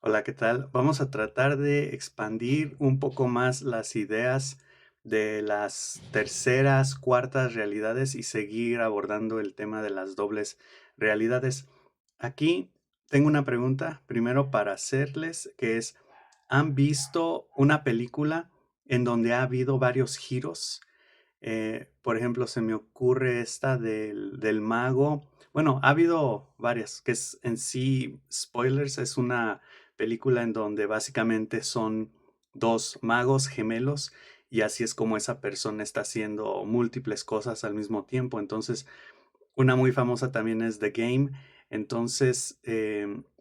Hola, ¿qué tal? Vamos a tratar de expandir un poco más las ideas de las terceras, cuartas realidades y seguir abordando el tema de las dobles realidades. Aquí tengo una pregunta primero para hacerles, que es, ¿han visto una película en donde ha habido varios giros? Por ejemplo, se me ocurre esta del mago. Bueno, ha habido varias, que es en sí, spoilers, es una película en donde básicamente son dos magos gemelos y así es como esa persona está haciendo múltiples cosas al mismo tiempo. Entonces, una muy famosa también es The Game. Entonces,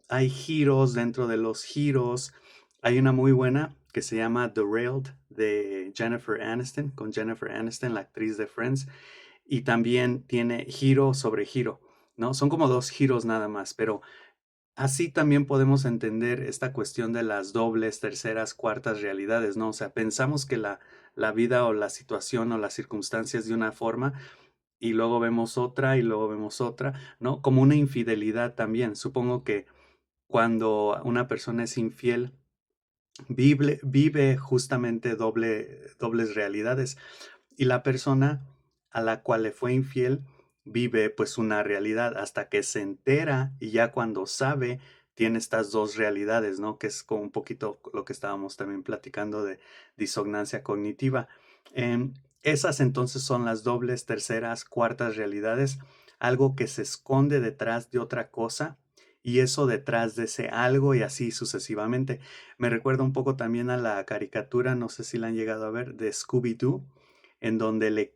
hay giros dentro de los giros. Hay una muy buena que se llama Derailed de Jennifer Aniston, con Jennifer Aniston, la actriz de Friends, y también tiene giro sobre giro, ¿no? Son como dos giros nada más, pero así también podemos entender esta cuestión de las dobles, terceras, cuartas realidades, ¿no? O sea, pensamos que la vida o la situación o las circunstancias de una forma y luego vemos otra y luego vemos otra, ¿no? Como una infidelidad también. Supongo que cuando una persona es infiel, vive justamente dobles realidades y la persona a la cual le fue infiel vive pues una realidad hasta que se entera y ya cuando sabe tiene estas dos realidades, ¿no? Que es como un poquito lo que estábamos también platicando de disognancia cognitiva. Esas entonces son las dobles, terceras, cuartas realidades, algo que se esconde detrás de otra cosa y eso detrás de ese algo y así sucesivamente. Me recuerda un poco también a la caricatura, no sé si la han llegado a ver, de Scooby-Doo, en donde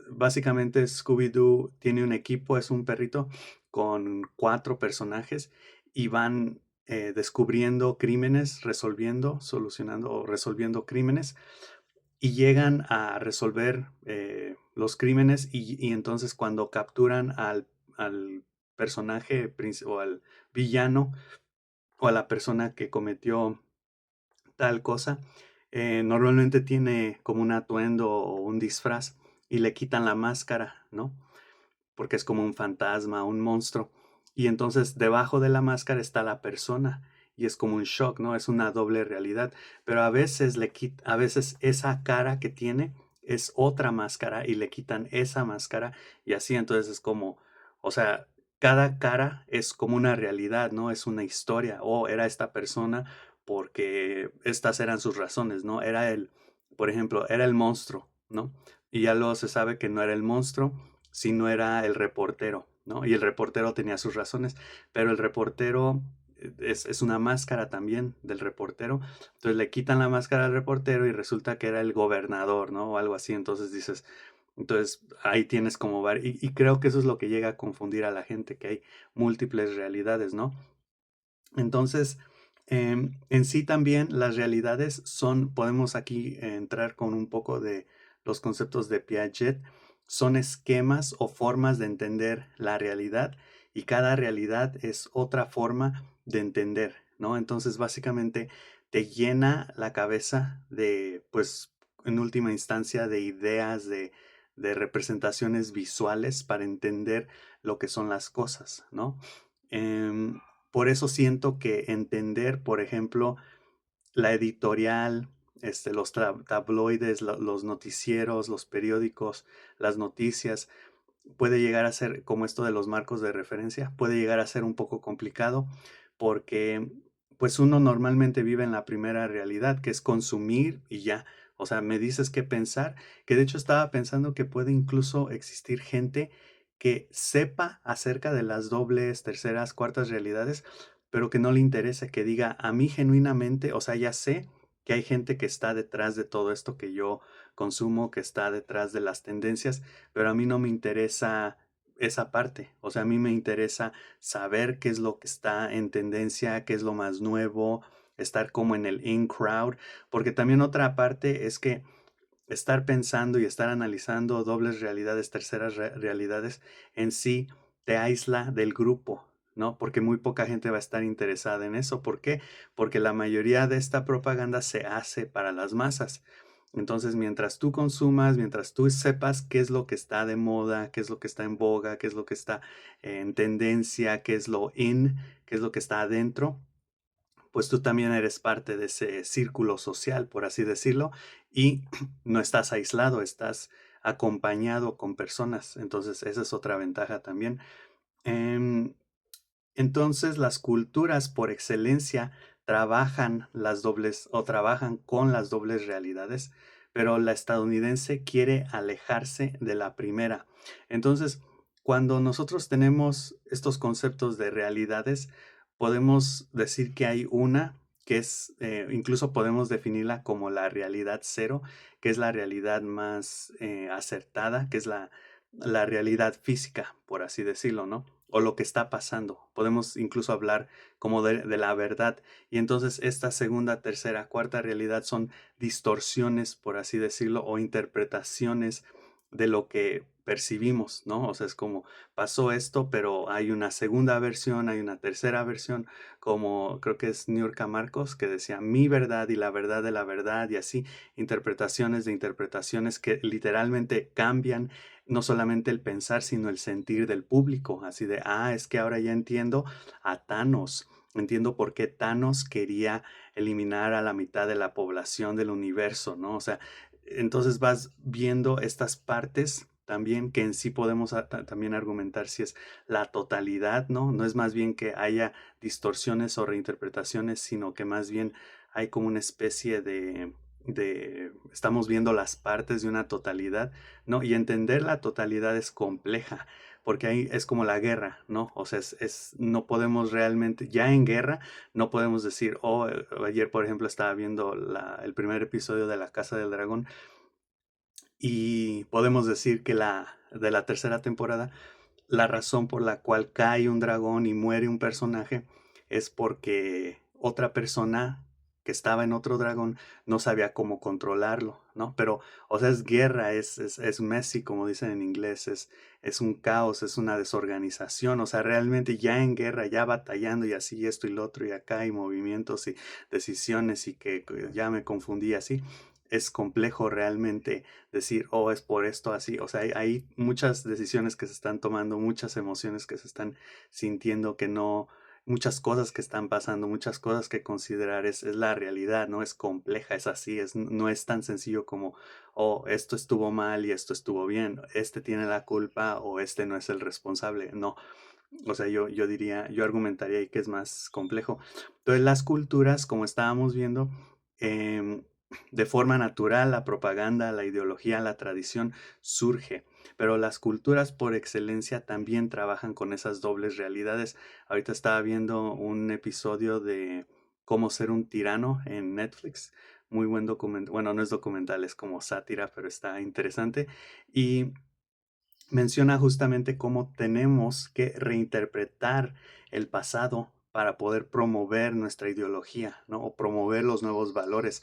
básicamente Scooby-Doo tiene un equipo, es un perrito con cuatro personajes y van descubriendo crímenes, solucionando o resolviendo crímenes y llegan a resolver los crímenes y entonces cuando capturan al personaje o al villano o a la persona que cometió tal cosa, normalmente tiene como un atuendo o un disfraz y le quitan la máscara, ¿no? Porque es como un fantasma, un monstruo. Y entonces debajo de la máscara está la persona y es como un shock, ¿no? Es una doble realidad. Pero a veces a veces esa cara que tiene es otra máscara y le quitan esa máscara y así entonces es como, o sea, cada cara es como una realidad, ¿no? Es una historia. O era esta persona porque estas eran sus razones, ¿no? Por ejemplo, era el monstruo, ¿no? Y ya luego se sabe que no era el monstruo, si no era el reportero, ¿no? Y el reportero tenía sus razones, pero el reportero es una máscara también del reportero. Entonces le quitan la máscara al reportero y resulta que era el gobernador, ¿no? O algo así. Entonces dices, entonces ahí tienes como y creo que eso es lo que llega a confundir a la gente, que hay múltiples realidades, ¿no? Entonces, en sí también las realidades podemos aquí entrar con un poco de los conceptos de Piaget, son esquemas o formas de entender la realidad y cada realidad es otra forma de entender, ¿no? Entonces, básicamente te llena la cabeza de, pues, en última instancia, de ideas, de representaciones visuales para entender lo que son las cosas, ¿no? Em, por eso siento que entender, por ejemplo, la editorial, los tabloides, los noticieros, los periódicos, las noticias, puede llegar a ser, como esto de los marcos de referencia, puede llegar a ser un poco complicado porque pues uno normalmente vive en la primera realidad, que es consumir y ya. O sea, me dices qué pensar, que de hecho estaba pensando que puede incluso existir gente que sepa acerca de las dobles, terceras, cuartas realidades, pero que no le interese, que diga a mí genuinamente, o sea, ya sé que hay gente que está detrás de todo esto que yo consumo, que está detrás de las tendencias, pero a mí no me interesa esa parte. O sea, a mí me interesa saber qué es lo que está en tendencia, qué es lo más nuevo, estar como en el in crowd, porque también otra parte es que estar pensando y estar analizando dobles realidades, terceras realidades, en sí te aísla del grupo, ¿no? Porque muy poca gente va a estar interesada en eso. ¿Por qué? Porque la mayoría de esta propaganda se hace para las masas. Entonces, mientras tú consumas, mientras tú sepas qué es lo que está de moda, qué es lo que está en boga, qué es lo que está en tendencia, qué es lo in, qué es lo que está adentro, pues tú también eres parte de ese círculo social, por así decirlo, y no estás aislado, estás acompañado con personas. Entonces, esa es otra ventaja también. Em, entonces, las culturas por excelencia trabajan las dobles o trabajan con las dobles realidades, pero la estadounidense quiere alejarse de la primera. Entonces, cuando nosotros tenemos estos conceptos de realidades, podemos decir que hay una que es, incluso podemos definirla como la realidad cero, que es la realidad más acertada, que es la realidad física, por así decirlo, ¿no? O lo que está pasando. Podemos incluso hablar como de la verdad. Y entonces esta segunda, tercera, cuarta realidad son distorsiones, por así decirlo, o interpretaciones de lo que percibimos, ¿no? O sea, es como pasó esto, pero hay una segunda versión, hay una tercera versión, como creo que es Niurka Marcos, que decía mi verdad y la verdad de la verdad, y así interpretaciones de interpretaciones que literalmente cambian no solamente el pensar, sino el sentir del público, así de, es que ahora ya entiendo a Thanos, entiendo por qué Thanos quería eliminar a la mitad de la población del universo, ¿no? O sea, entonces vas viendo estas partes también que en sí podemos también argumentar si es la totalidad, ¿no? No es más bien que haya distorsiones o reinterpretaciones, sino que más bien hay como una especie estamos viendo las partes de una totalidad, ¿no? Y entender la totalidad es compleja, porque ahí es como la guerra, ¿no? O sea, no podemos realmente, ya en guerra, no podemos decir, ayer por ejemplo estaba viendo el primer episodio de La Casa del Dragón y podemos decir que de la tercera temporada, la razón por la cual cae un dragón y muere un personaje es porque otra persona que estaba en otro dragón no sabía cómo controlarlo, ¿no? Pero, o sea, es guerra, es messy, como dicen en inglés, es un caos, es una desorganización, o sea, realmente ya en guerra, ya batallando y así, esto y lo otro y acá, y movimientos y decisiones y que ya me confundí así. Es complejo realmente decir, es por esto así. O sea, hay muchas decisiones que se están tomando, muchas emociones que se están sintiendo que no, muchas cosas que están pasando, muchas cosas que considerar. Es la realidad, ¿no? Es compleja, es así, no es tan sencillo como, esto estuvo mal y esto estuvo bien, este tiene la culpa o este no es el responsable. No. O sea, yo diría, yo argumentaría ahí que es más complejo. Entonces, las culturas, como estábamos viendo, em, de forma natural, la propaganda, la ideología, la tradición surge, pero las culturas por excelencia también trabajan con esas dobles realidades. Ahorita estaba viendo un episodio de Cómo ser un tirano en Netflix. Muy buen documental. Bueno, no es documental, es como sátira, pero está interesante. Y menciona justamente cómo tenemos que reinterpretar el pasado para poder promover nuestra ideología, ¿no? O promover los nuevos valores.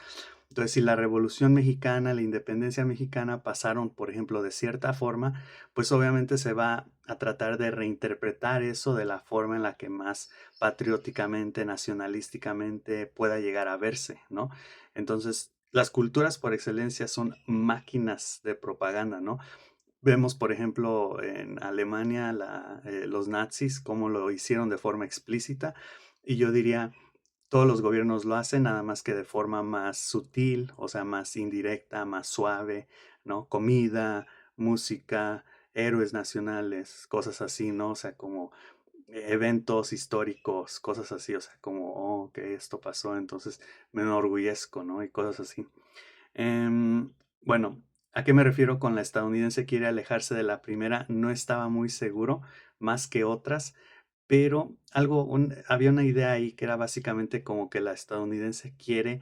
Entonces, si la Revolución Mexicana, la independencia mexicana pasaron, por ejemplo, de cierta forma, pues obviamente se va a tratar de reinterpretar eso de la forma en la que más patrióticamente, nacionalísticamente pueda llegar a verse, ¿no? Entonces, las culturas por excelencia son máquinas de propaganda, ¿no? Vemos, por ejemplo, en Alemania los nazis, cómo lo hicieron de forma explícita, y yo diría, todos los gobiernos lo hacen, nada más que de forma más sutil, o sea, más indirecta, más suave, ¿no? Comida, música, héroes nacionales, cosas así, ¿no? O sea, como eventos históricos, cosas así, o sea, como, que esto pasó, entonces me enorgullezco, ¿no? Y cosas así. Bueno, ¿a qué me refiero con la estadounidense quiere alejarse de la primera? No estaba muy seguro, más que otras, pero había una idea ahí que era básicamente como que la estadounidense quiere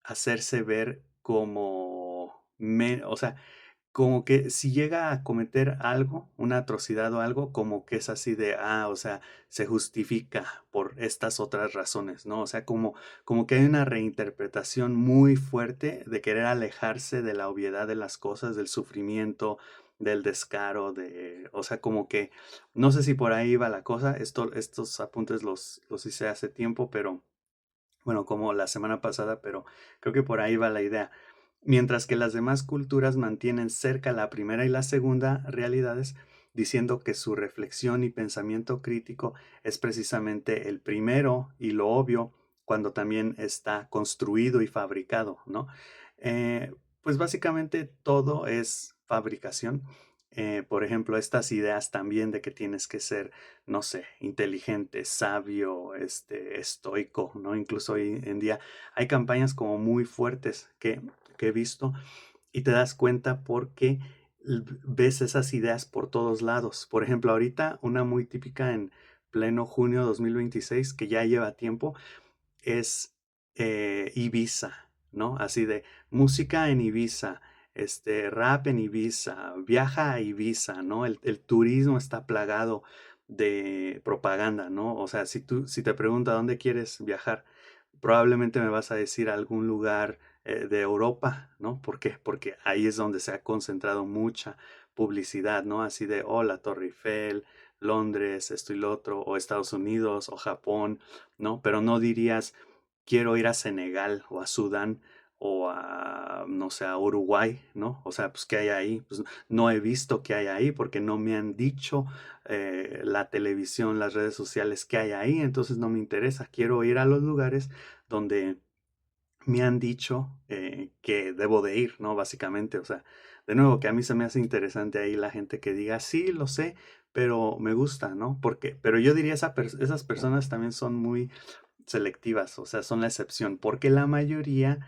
hacerse ver como, o sea, como que si llega a cometer algo, una atrocidad o algo, como que es así de, o sea, se justifica por estas otras razones, ¿no? O sea, como que hay una reinterpretación muy fuerte de querer alejarse de la obviedad de las cosas, del sufrimiento, del descaro, o sea, como que, no sé si por ahí va la cosa, estos apuntes los hice hace tiempo, pero bueno, como la semana pasada, pero creo que por ahí va la idea. Mientras que las demás culturas mantienen cerca la primera y la segunda realidades, diciendo que su reflexión y pensamiento crítico es precisamente el primero y lo obvio, cuando también está construido y fabricado, ¿no? Eh, pues básicamente todo es fabricación. Por ejemplo, estas ideas también de que tienes que ser, no sé, inteligente, sabio, estoico, ¿no? Incluso hoy en día hay campañas como muy fuertes que he visto y te das cuenta porque ves esas ideas por todos lados. Por ejemplo, ahorita una muy típica en pleno junio 2026 que ya lleva tiempo, es Ibiza, ¿no? Así de música en Ibiza, rap en Ibiza, viaja a Ibiza, ¿no? El turismo está plagado de propaganda, ¿no? O sea, si te pregunto a dónde quieres viajar, probablemente me vas a decir algún lugar de Europa, ¿no? ¿Por qué? Porque ahí es donde se ha concentrado mucha publicidad, ¿no? Así de, oh, la Torre Eiffel, Londres, esto y lo otro, o Estados Unidos, o Japón, ¿no? Pero no dirías, quiero ir a Senegal o a Sudán o a, no sé, a Uruguay, ¿no? O sea, pues, ¿qué hay ahí? Pues no he visto qué hay ahí porque no me han dicho la televisión, las redes sociales qué hay ahí, entonces no me interesa. Quiero ir a los lugares donde me han dicho que debo de ir, ¿no? Básicamente, o sea, de nuevo, que a mí se me hace interesante ahí la gente que diga, sí, lo sé, pero me gusta, ¿no? Porque, pero yo diría, esas personas también son muy selectivas, o sea, son la excepción, porque la mayoría,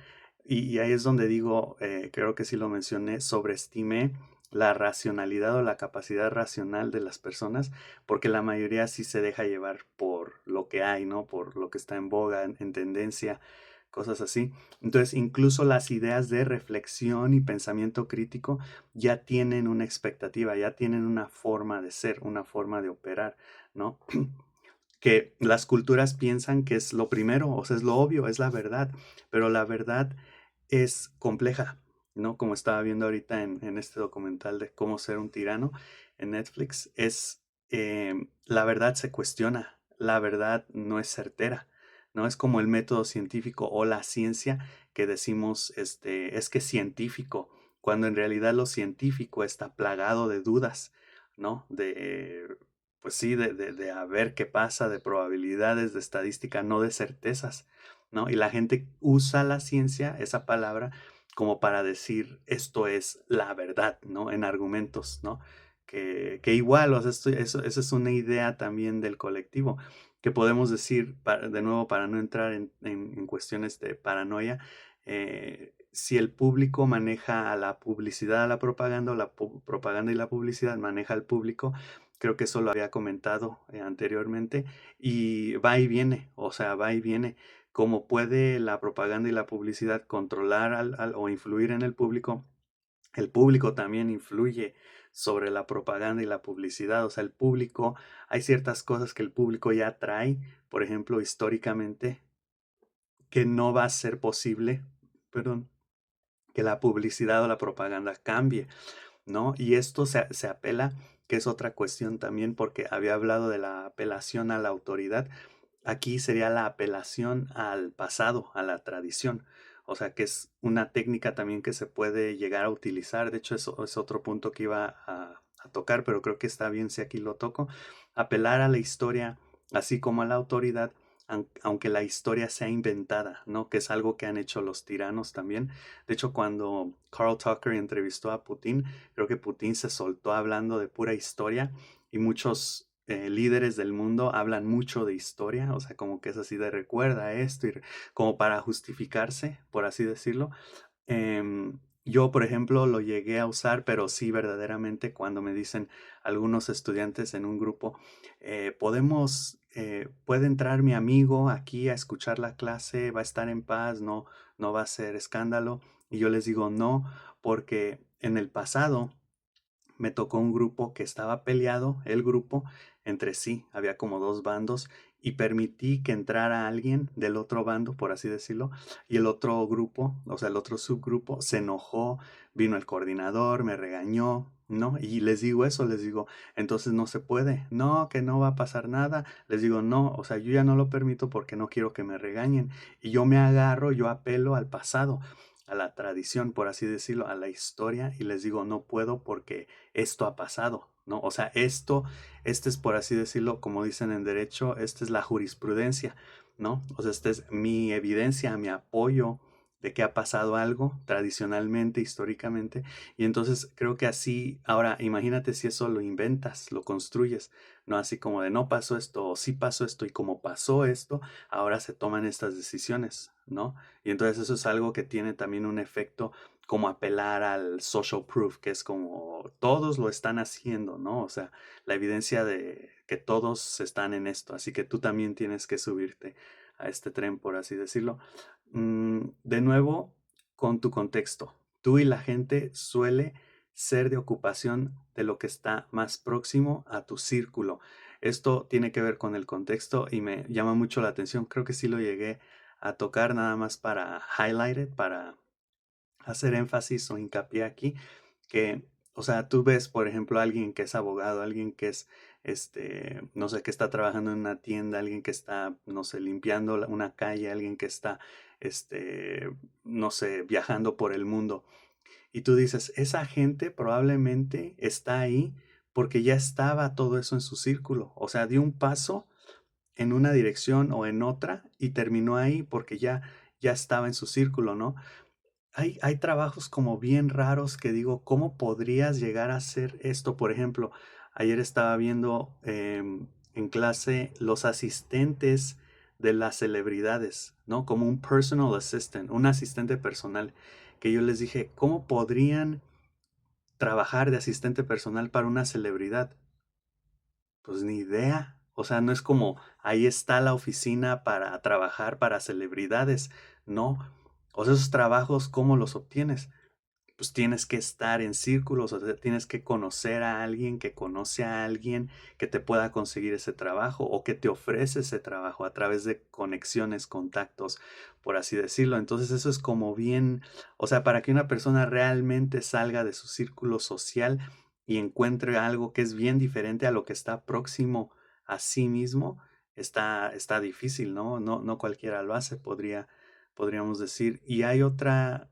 y ahí es donde digo, creo que sí lo mencioné, sobreestimé la racionalidad o la capacidad racional de las personas, porque la mayoría sí se deja llevar por lo que hay, ¿no? Por lo que está en boga, en tendencia, cosas así. Entonces, incluso las ideas de reflexión y pensamiento crítico ya tienen una expectativa, ya tienen una forma de ser, una forma de operar, ¿no? Que las culturas piensan que es lo primero, o sea, es lo obvio, es la verdad, pero la verdad es compleja, ¿no? Como estaba viendo ahorita en este documental de cómo ser un tirano en Netflix, la verdad se cuestiona, la verdad no es certera, ¿no? Es como el método científico o la ciencia que decimos, es que es científico, cuando en realidad lo científico está plagado de dudas, ¿no? Pues sí, de a ver qué pasa, de probabilidades, de estadística, no de certezas, ¿no? Y la gente usa la ciencia, esa palabra, como para decir esto es la verdad, ¿no? En argumentos, ¿no? Que igual, o sea, eso es una idea también del colectivo, que podemos decir, de nuevo, para no entrar en cuestiones de paranoia, si el público maneja a la publicidad, a la propaganda, o la propaganda y la publicidad maneja al público, creo que eso lo había comentado anteriormente, y va y viene, o sea, va y viene. Como puede la propaganda y la publicidad controlar o influir en el público también influye sobre la propaganda y la publicidad. O sea, el público, hay ciertas cosas que el público ya trae, por ejemplo, históricamente, que no va a ser posible, perdón, que la publicidad o la propaganda cambie, ¿no? Y esto se apela, que es otra cuestión también, porque había hablado de la apelación a la autoridad. Aquí sería la apelación al pasado, a la tradición. O sea, que es una técnica también que se puede llegar a utilizar. De hecho, eso es otro punto que iba a tocar, pero creo que está bien si aquí lo toco. Apelar a la historia, así como a la autoridad, aunque la historia sea inventada, ¿no? Que es algo que han hecho los tiranos también. De hecho, cuando Carl Tucker entrevistó a Putin, creo que Putin se soltó hablando de pura historia y muchos líderes del mundo hablan mucho de historia, o sea, como que es así de recuerda esto, y como para justificarse, por así decirlo. Yo, por ejemplo, lo llegué a usar, pero sí verdaderamente cuando me dicen algunos estudiantes en un grupo, puede entrar mi amigo aquí a escuchar la clase, va a estar en paz, no va a ser escándalo. Y yo les digo no, porque en el pasado me tocó un grupo que estaba peleado, el grupo, entre sí, había como dos bandos, y permití que entrara alguien del otro bando, por así decirlo, y el otro grupo, o sea, el otro subgrupo, se enojó, vino el coordinador, me regañó, ¿no? Y les digo eso, les digo, entonces no se puede, no, que no va a pasar nada, les digo, no, o sea, yo ya no lo permito porque no quiero que me regañen, y yo me agarro, yo apelo al pasado, a la tradición, por así decirlo, a la historia, y les digo, no puedo porque esto ha pasado, ¿no? O sea, este es por así decirlo, como dicen en derecho, esta es la jurisprudencia, ¿no? O sea, esta es mi evidencia, mi apoyo de que ha pasado algo tradicionalmente, históricamente, y entonces creo que así, ahora imagínate si eso lo inventas, lo construyes, no así como de no pasó esto o sí pasó esto y como pasó esto, ahora se toman estas decisiones, ¿no? Y entonces eso es algo que tiene también un efecto como apelar al social proof, que es como todos lo están haciendo, ¿no? O sea, la evidencia de que todos están en esto, así que tú también tienes que subirte a este tren, por así decirlo. De nuevo, con tu contexto. Tú y la gente suele ser de ocupación de lo que está más próximo a tu círculo. Esto tiene que ver con el contexto y me llama mucho la atención. Creo que sí lo llegué a tocar nada más para highlight it, para hacer énfasis o hincapié aquí, que, o sea, tú ves, por ejemplo, a alguien que es abogado, alguien que es, no sé, que está trabajando en una tienda, alguien que está, no sé, limpiando una calle, alguien que está, no sé, viajando por el mundo. Y tú dices, esa gente probablemente está ahí porque ya estaba todo eso en su círculo. O sea, dio un paso en una dirección o en otra y terminó ahí porque ya estaba en su círculo, ¿no? Hay trabajos como bien raros que digo, ¿cómo podrías llegar a hacer esto? Por ejemplo, ayer estaba viendo en clase los asistentes de las celebridades, ¿no? Como un personal assistant, un asistente personal, que yo les dije, ¿cómo podrían trabajar de asistente personal para una celebridad? Pues ni idea. O sea, no es como ahí está la oficina para trabajar para celebridades, no. O sea, esos trabajos, ¿cómo los obtienes? Pues tienes que estar en círculos, o sea, tienes que conocer a alguien que conoce a alguien que te pueda conseguir ese trabajo o que te ofrece ese trabajo a través de conexiones, contactos, por así decirlo. Entonces eso es como bien, o sea, para que una persona realmente salga de su círculo social y encuentre algo que es bien diferente a lo que está próximo a sí mismo, está difícil, ¿no? No cualquiera lo hace, podríamos decir. Y hay otra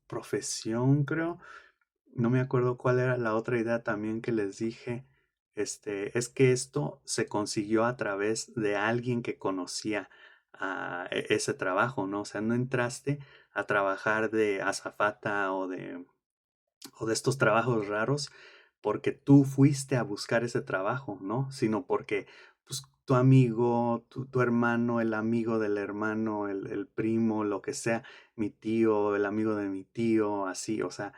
profesión, creo. No me acuerdo cuál era la otra idea también que les dije. Es que esto se consiguió a través de alguien que conocía ese trabajo, ¿no? O sea, no entraste a trabajar de azafata o de estos trabajos raros porque tú fuiste a buscar ese trabajo, ¿no? Sino porque pues, tu amigo, tu hermano, el amigo del hermano, el primo, lo que sea, mi tío, el amigo de mi tío, así, o sea,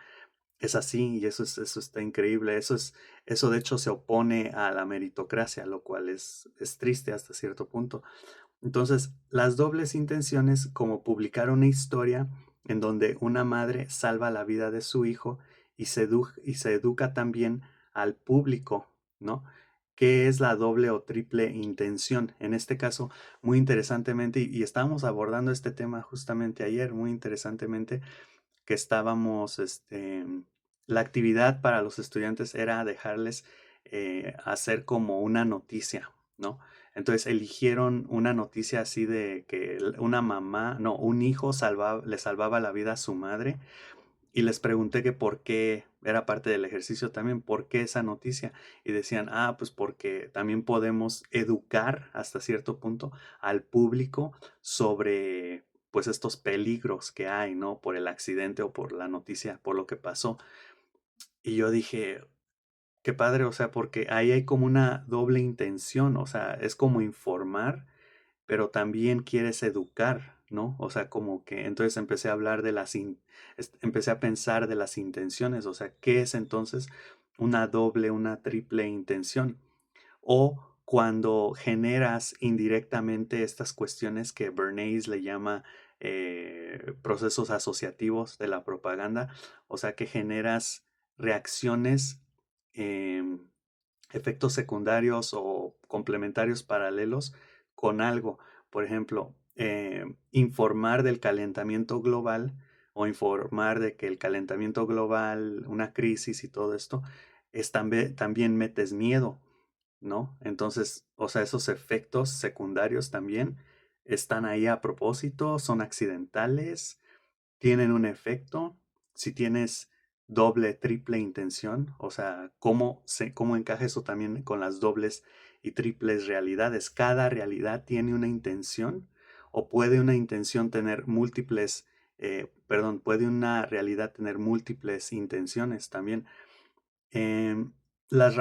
es así y eso está increíble. Eso de hecho se opone a la meritocracia, lo cual es triste hasta cierto punto. Entonces, las dobles intenciones, como publicar una historia en donde una madre salva la vida de su hijo y se educa también al público, ¿no? ¿Qué es la doble o triple intención? En este caso, muy interesantemente, y estábamos abordando este tema justamente ayer, muy interesantemente, que estábamos, la actividad para los estudiantes era dejarles hacer como una noticia, ¿no? Entonces eligieron una noticia así de que una mamá, no, un hijo le salvaba la vida a su madre y les pregunté que por qué, era parte del ejercicio también, por qué esa noticia. Y decían, pues porque también podemos educar hasta cierto punto al público sobre pues estos peligros que hay, ¿no? Por el accidente o por la noticia, por lo que pasó. Y yo dije, qué padre, o sea, porque ahí hay como una doble intención, o sea, es como informar pero también quieres educar, ¿no? O sea, como que entonces empecé a hablar empecé a pensar de las intenciones, o sea, ¿qué es entonces una doble, una triple intención? O cuando generas indirectamente estas cuestiones que Bernays le llama procesos asociativos de la propaganda, o sea, que generas reacciones, em, efectos secundarios o complementarios paralelos con algo. Por ejemplo, informar del calentamiento global o informar de que el calentamiento global, una crisis y todo esto, también metes miedo, ¿no? Entonces, o sea, esos efectos secundarios también están ahí a propósito, son accidentales, tienen un efecto. Si tienes doble, triple intención, o sea, cómo encaja eso también con las dobles y triples realidades. Cada realidad tiene una intención o puede una intención tener múltiples, puede una realidad tener múltiples intenciones también. Em, las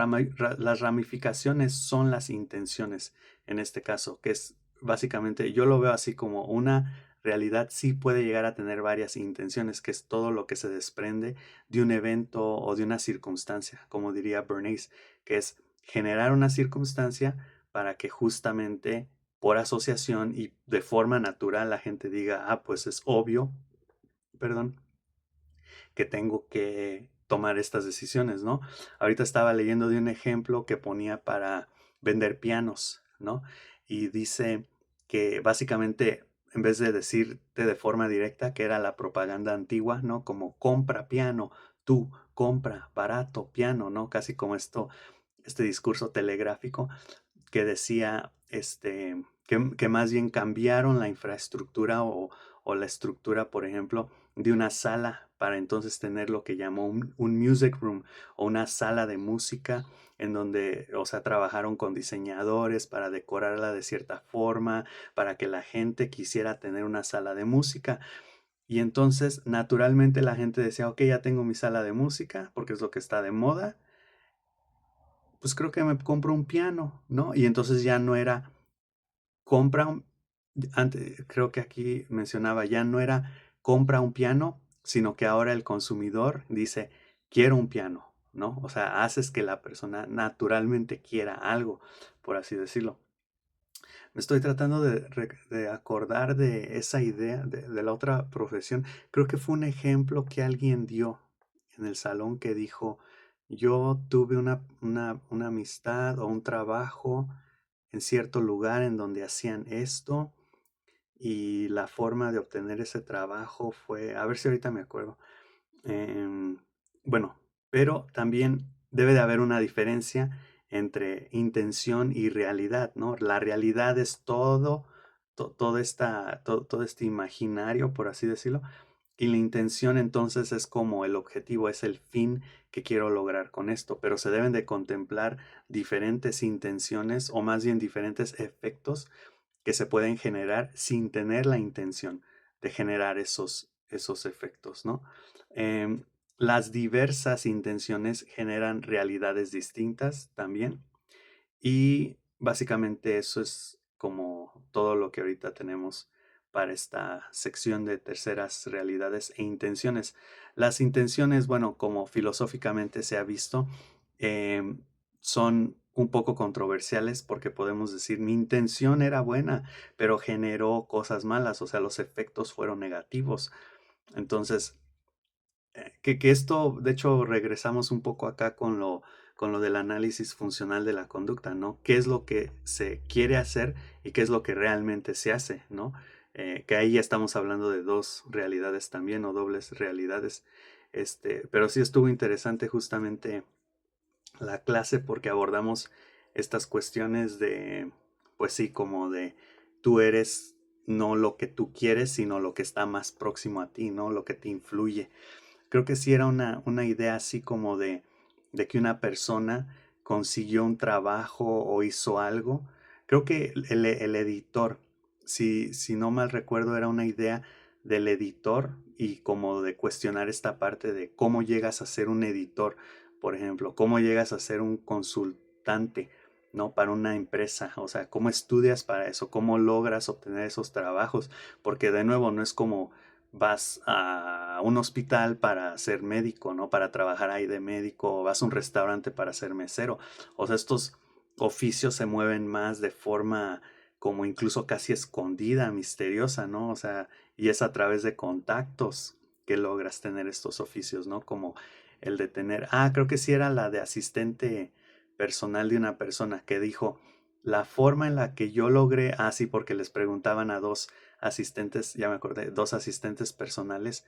ramificaciones son las intenciones en este caso, que es básicamente, yo lo veo así como una realidad sí puede llegar a tener varias intenciones, que es todo lo que se desprende de un evento o de una circunstancia, como diría Bernays, que es generar una circunstancia para que justamente por asociación y de forma natural la gente diga, ah, pues es obvio, perdón, que tengo que tomar estas decisiones, ¿no? Ahorita estaba leyendo de un ejemplo que ponía para vender pianos, ¿no? Y dice que básicamente, en vez de decirte de forma directa que era la propaganda antigua, ¿no? Como compra piano, tú compra barato piano, ¿no? Casi como este discurso telegráfico que decía que más bien cambiaron la infraestructura o la estructura, por ejemplo, de una sala para entonces tener lo que llamó un music room o una sala de música en donde, o sea, trabajaron con diseñadores para decorarla de cierta forma, para que la gente quisiera tener una sala de música. Y entonces, naturalmente, la gente decía, ok, ya tengo mi sala de música, porque es lo que está de moda, pues creo que me compro un piano, ¿no? Y entonces ya no era compra un, creo que aquí mencionaba, ya no era compra un piano, sino que ahora el consumidor dice, quiero un piano, ¿no? O sea, haces que la persona naturalmente quiera algo, por así decirlo. Me estoy tratando de acordar de esa idea de la otra profesión. Creo que fue un ejemplo que alguien dio en el salón que dijo, yo tuve una amistad o un trabajo en cierto lugar en donde hacían esto y la forma de obtener ese trabajo fue, a ver si ahorita me acuerdo. Em, bueno, pero también debe de haber una diferencia entre intención y realidad, ¿no? La realidad es todo este imaginario, por así decirlo, y la intención entonces es como el objetivo, es el fin que quiero lograr con esto, pero se deben de contemplar diferentes intenciones o más bien diferentes efectos que se pueden generar sin tener la intención de generar esos efectos, ¿no? Em, las diversas intenciones generan realidades distintas también y básicamente eso es como todo lo que ahorita tenemos para esta sección de terceras realidades e intenciones. Las intenciones, bueno, como filosóficamente se ha visto, em, son un poco controversiales porque podemos decir mi intención era buena, pero generó cosas malas, o sea, los efectos fueron negativos. Entonces, que esto, de hecho, regresamos un poco acá con lo del análisis funcional de la conducta, ¿no? ¿Qué es lo que se quiere hacer y qué es lo que realmente se hace, ¿no? Que ahí ya estamos hablando de dos realidades también o dobles realidades. Pero sí estuvo interesante justamente la clase porque abordamos estas cuestiones de, pues sí, como de tú eres no lo que tú quieres, sino lo que está más próximo a ti, ¿no? Lo que te influye. Creo que sí era una idea así como de que una persona consiguió un trabajo o hizo algo. Creo que el editor, si no mal recuerdo, era una idea del editor y como de cuestionar esta parte de cómo llegas a ser un editor, por ejemplo, cómo llegas a ser un consultante, ¿no? Para una empresa, o sea, cómo estudias para eso, cómo logras obtener esos trabajos, porque de nuevo no es como vas a un hospital para ser médico, ¿no? Para trabajar ahí de médico, o vas a un restaurante para ser mesero. O sea, estos oficios se mueven más de forma como incluso casi escondida, misteriosa, ¿no? O sea, y es a través de contactos que logras tener estos oficios, ¿no? Como el de tener, creo que sí era la de asistente personal de una persona que dijo, la forma en la que yo logré, sí, porque les preguntaban a dos asistentes, ya me acordé, dos asistentes personales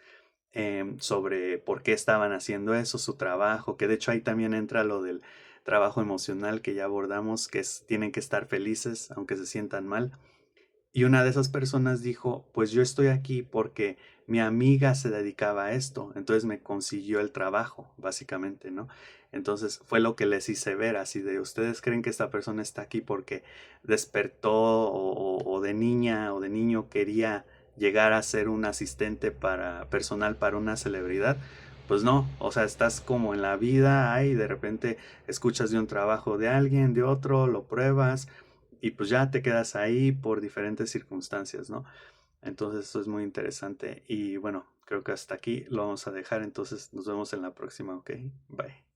sobre por qué estaban haciendo eso, su trabajo, que de hecho ahí también entra lo del trabajo emocional que ya abordamos, que es, tienen que estar felices aunque se sientan mal. Y una de esas personas dijo, pues yo estoy aquí porque mi amiga se dedicaba a esto, entonces me consiguió el trabajo, básicamente, ¿no? Entonces fue lo que les hice ver, así de, ¿ustedes creen que esta persona está aquí porque despertó o de niña o de niño quería llegar a ser un asistente para personal para una celebridad? Pues no, o sea, estás como en la vida, ahí de repente escuchas de un trabajo de alguien, de otro, lo pruebas y pues ya te quedas ahí por diferentes circunstancias, ¿no? Entonces eso es muy interesante y bueno, creo que hasta aquí lo vamos a dejar, entonces nos vemos en la próxima, ¿ok? Bye.